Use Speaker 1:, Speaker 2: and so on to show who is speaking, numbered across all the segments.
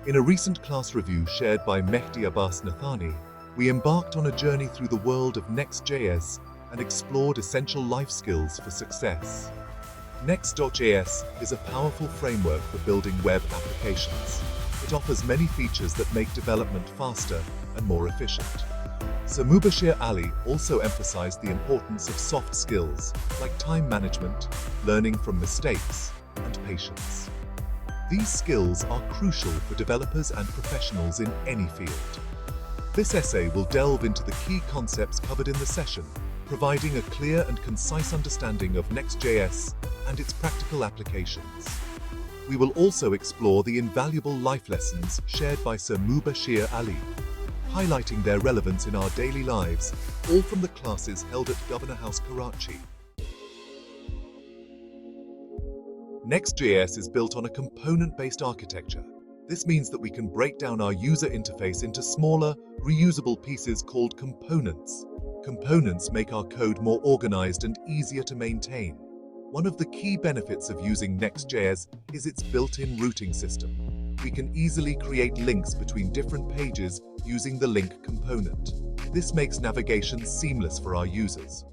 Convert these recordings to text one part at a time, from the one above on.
Speaker 1: In a recent class review shared by Mehdi Abbas Nathani, we embarked on a journey through the world of Next.js and explored essential life skills for success. Next.js is a powerful framework for building web applications. It offers many features that make development faster and more efficient. So Mubashir Ali also emphasized the importance of soft skills like time management, learning from mistakes, and patience. These skills are crucial for developers and professionals in any field. This essay will delve into the key concepts covered in the session, providing a clear and concise understanding of Next.js and its practical applications. We will also explore the invaluable life lessons shared by Sir Mubashir Ali, highlighting their relevance in our daily lives, all from the classes held at Governor House, Karachi. Next.js is built on a component-based architecture. This means that we can break down our user interface into smaller, reusable pieces called components. Components make our code more organized and easier to maintain. One of the key benefits of using Next.js is its built-in routing system. We can easily create links between different pages using the link component. This makes navigation seamless for our users.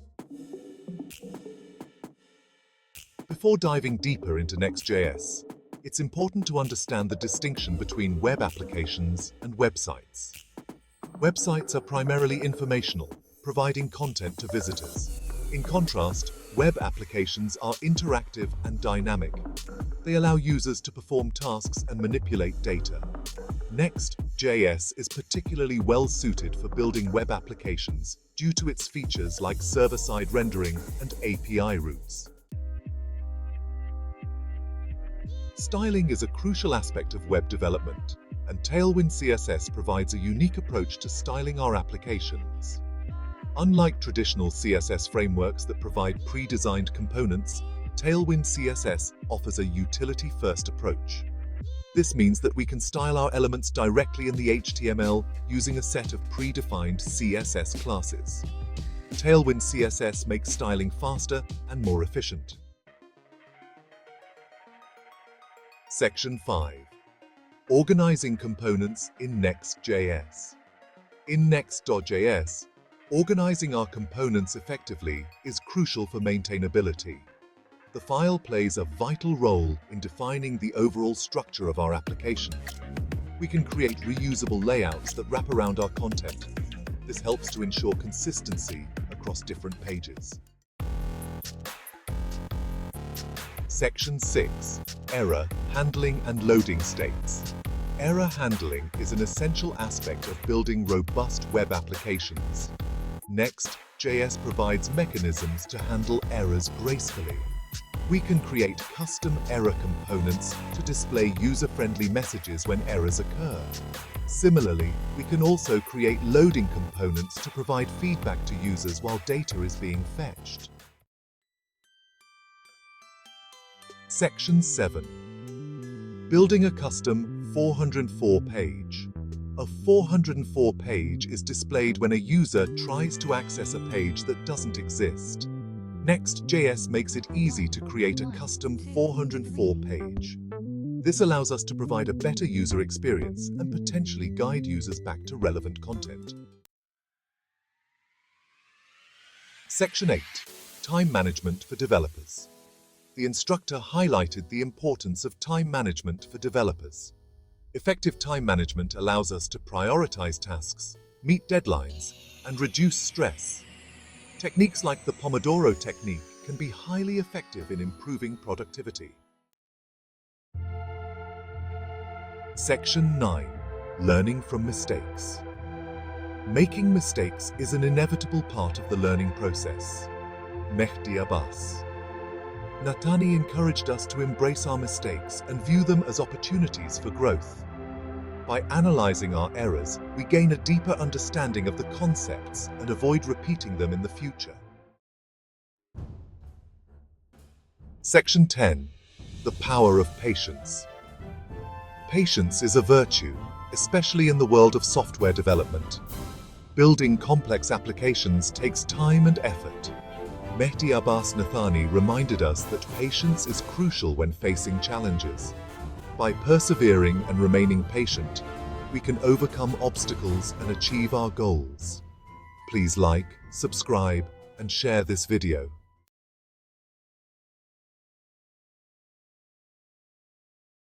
Speaker 1: Before diving deeper into Next.js, it's important to understand the distinction between web applications and websites. Websites are primarily informational, providing content to visitors. In contrast, web applications are interactive and dynamic. They allow users to perform tasks and manipulate data. Next.js is particularly well suited for building web applications due to its features like server-side rendering and API routes. Styling is a crucial aspect of web development, and Tailwind CSS provides a unique approach to styling our applications. Unlike traditional CSS frameworks that provide pre-designed components, Tailwind CSS offers a utility-first approach. This means that we can style our elements directly in the HTML using a set of predefined CSS classes. Tailwind CSS makes styling faster and more efficient. Section 5. Organizing components in Next.js. In Next.js, organizing our components effectively is crucial for maintainability. The file plays a vital role in defining the overall structure of our application. We can create reusable layouts that wrap around our content. This helps to ensure consistency across different pages. Section 6. Error handling and loading states. Error handling is an essential aspect of building robust web applications. Next.js provides mechanisms to handle errors gracefully. We can create custom error components to display user-friendly messages when errors occur. Similarly, we can also create loading components to provide feedback to users while data is being fetched. Section 7. Building a custom 404 page. A 404 page is displayed when a user tries to access a page that doesn't exist. Next.js makes it easy to create a custom 404 page. This allows us to provide a better user experience and potentially guide users back to relevant content. Section 8. Time management for developers. The instructor highlighted the importance of time management for developers. Effective time management allows us to prioritize tasks, meet deadlines, and reduce stress. Techniques like the Pomodoro technique can be highly effective in improving productivity. Section 9. Learning from mistakes. Making mistakes is an inevitable part of the learning process. Mehdi Abbas Nathani encouraged us to embrace our mistakes and view them as opportunities for growth. By analyzing our errors, we gain a deeper understanding of the concepts and avoid repeating them in the future. Section 10. The power of patience. Patience is a virtue, especially in the world of software development. Building complex applications takes time and effort. Mehdi Abbas Nathani reminded us that patience is crucial when facing challenges. By persevering and remaining patient, we can overcome obstacles and achieve our goals. Please like, subscribe, and share this video.